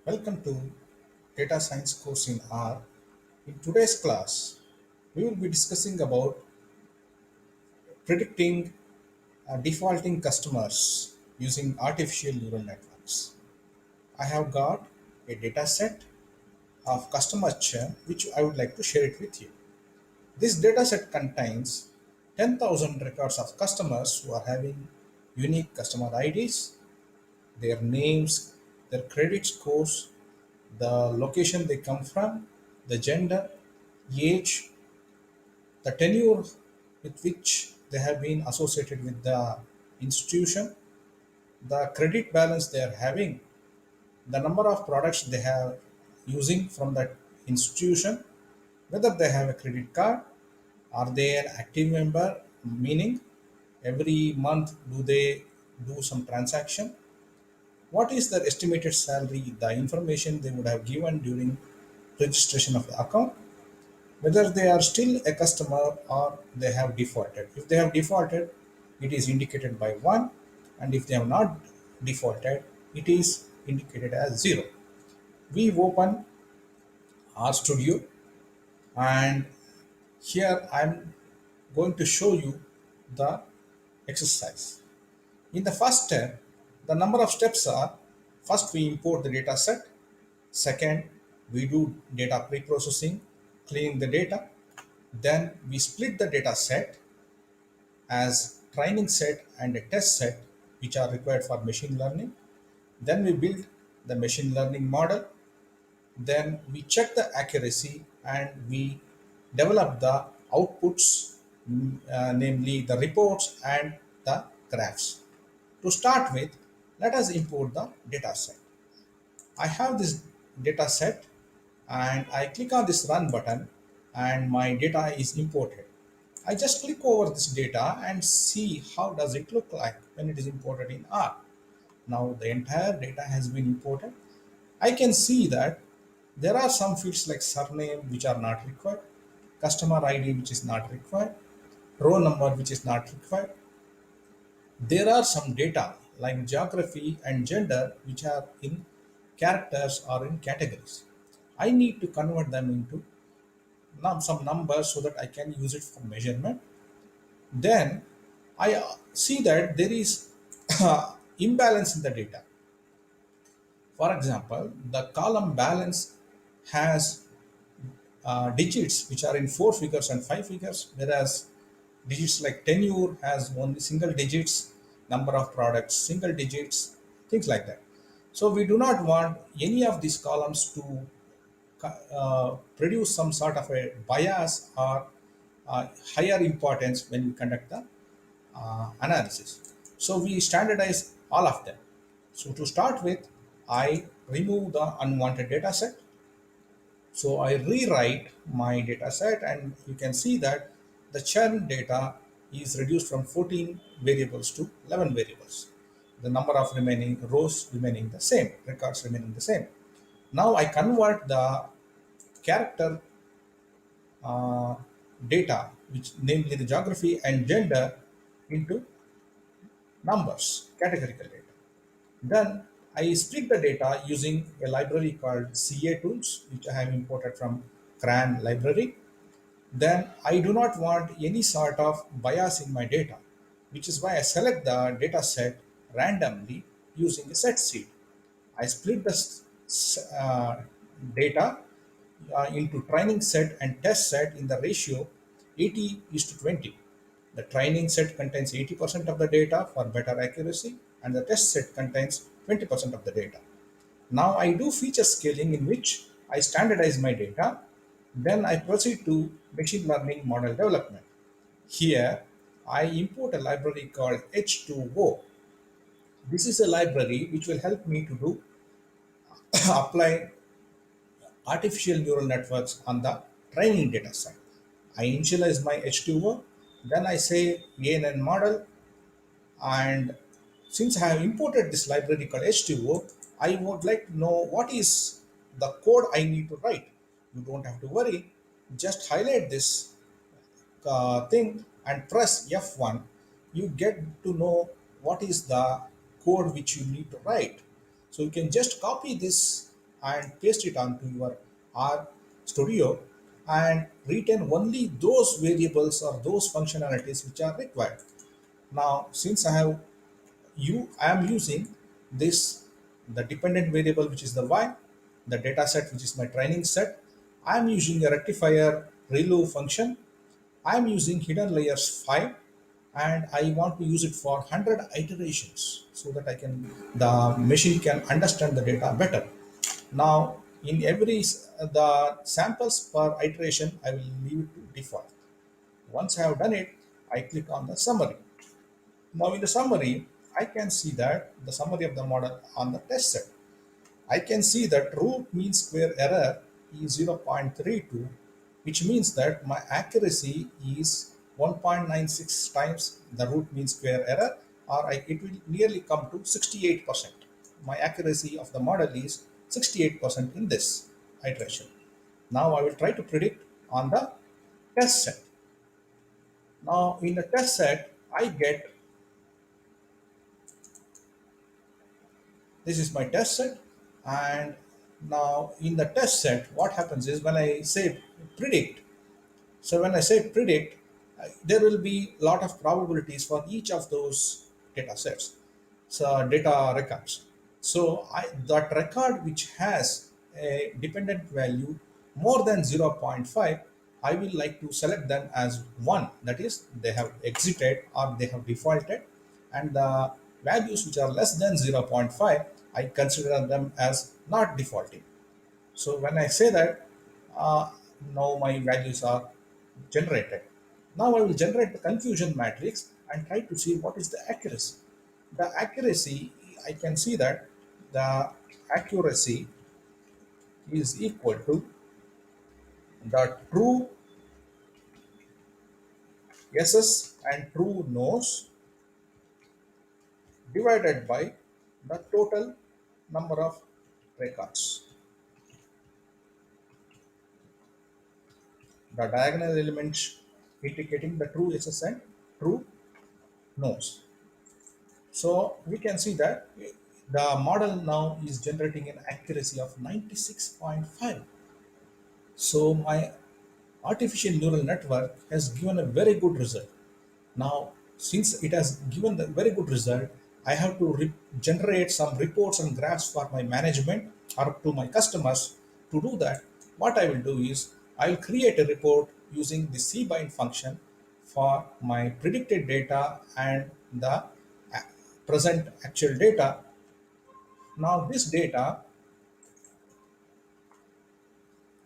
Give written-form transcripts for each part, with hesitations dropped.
Welcome to Data Science course in R. In today's class, we will be discussing about predicting defaulting customers using artificial neural networks. I have got a data set of customer churn which I would like to share it with you. This data set contains 10,000 records of customers who are having unique customer IDs, their names, their credit scores, the location they come from, the gender, age, the tenure with which they have been associated with the institution, the credit balance they are having, the number of products they have using from that institution, whether they have a credit card, are they an active member, meaning every month do they do some transaction, what is their estimated salary, the information they would have given during registration of the account, whether they are still a customer or they have defaulted. If they have defaulted, it is indicated by 1, and if they have not defaulted, it is indicated as 0. We open RStudio, and here I am going to show you the exercise. In the first step, the number of steps are: first we import the data set, second we do data pre-processing, cleaning the data, then we split the data set as training set and a test set which are required for machine learning. Then we build the machine learning model. Then we check the accuracy and we develop the outputs, namely the reports and the graphs. To start with, let us import the data set. I have this data set and I click on this run button and my data is imported. I just click over this data and see how does it look like when it is imported in R. Now the entire data has been imported. I can see that there are some fields like surname which are not required, customer ID which is not required, row number which is not required. There are some data like geography and gender which are in characters or in categories. I need to convert them into some numbers so that I can use it for measurement. Then I see that there is imbalance in the data. For example, the column balance has digits which are in four figures and five figures, whereas digits like tenure has only single digits, number of products single digits, things like that. So we do not want any of these columns to produce some sort of a bias or higher importance when we conduct the analysis. So we standardize all of them. So to start with, I remove the unwanted data set. So I rewrite my data set, and you can see that the churn data is reduced from 14 variables to 11 variables. The number of remaining rows remaining the same, records remaining the same. Now I convert the character uh, data, which namely the geography and gender, into numbers, categorical data. Then I split the data using a library called CA tools, which I have imported from CRAN library. Then I do not want any sort of bias in my data, which is why I select the data set randomly using a set seed. I split the data into training set and test set in the ratio 80 is to 20. The training set contains 80% of the data for better accuracy, and the test set contains 20% of the data. Now I do feature scaling in which I standardize my data. Then I proceed to machine learning model development. Here I import a library called H2O. This is a library which will help me to do apply artificial neural networks on the training data set. I initialize my H2O, then I say ANN model, and since I have imported this library called H2O, I would like to know what is the code I need to write. You don't have to worry, just highlight this thing and press F1. You get to know what is the code which you need to write. So you can just copy this and paste it onto your R Studio and retain only those variables or those functionalities which are required. Now, since I am using this the dependent variable which is the y, the data set which is my training set. I am using a rectifier ReLU function. I am using hidden layers 5 and I want to use it for 100 iterations so that the machine can understand the data better. Now, in the samples per iteration, I will leave it to default. Once I have done it, I click on the summary. Now, in the summary, I can see that the summary of the model on the test set. I can see that root mean square error is 0.32, which means that my accuracy is 1.96 times the root mean square error, or it will nearly come to 68%. My accuracy of the model is 68% in this iteration. Now I will try to predict on the test set. Now in the test set, I get this is my test set, and now in the test set what happens is when I say predict, so when I say predict, there will be a lot of probabilities for each of those data sets, so data records. So that record which has a dependent value more than zero point 0.5, I will like to select them as one, that is they have exited or they have defaulted, and the values which are less than zero point 0.5, I consider them as not defaulting. So when I say that, uh, now my values are generated. Now I will generate the confusion matrix and try to see what is the accuracy. The accuracy, I can see that the accuracy is equal to the true yeses and true nos divided by the total number of records. The diagonal elements indicating the true yeses and true nos. So we can see that the model now is generating an accuracy of 96.5. So my artificial neural network has given a very good result. Now, since it has given the very good result, I have to generate some reports and graphs for my management or to my customers. To do that, what I will do is I will create a report using the cbind function for my predicted data and the present actual data. Now, this data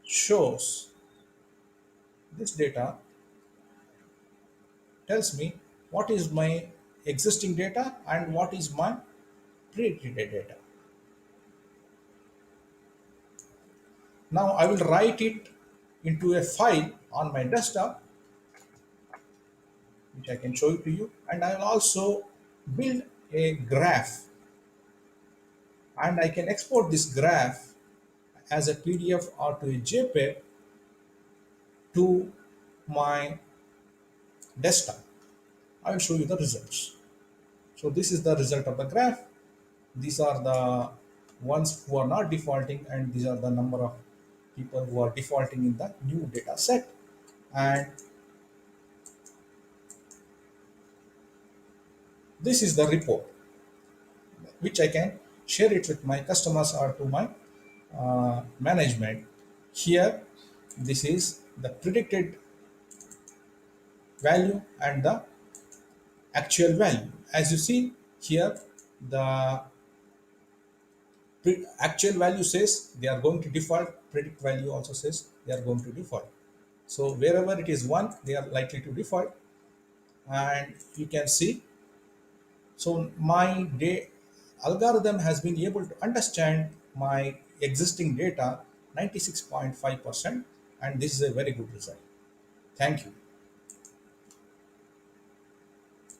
shows this data tells me what is my existing data and what is my predicted data. Now I will write it into a file on my desktop, which I can show it to you, and I will also build a graph, and I can export this graph as a PDF or to a JPEG to my desktop. I will show you the results. So this is the result of the graph. These are the ones who are not defaulting, and these are the number of people who are defaulting in the new data set. And this is the report which I can share it with my customers or to my management. Here, this is the predicted value and the actual value. As you see here, the actual value says they are going to default, predict value also says they are going to default. So wherever it is 1, they are likely to default. And you can see, so my algorithm has been able to understand my existing data 96.5%, and this is a very good result. Thank you.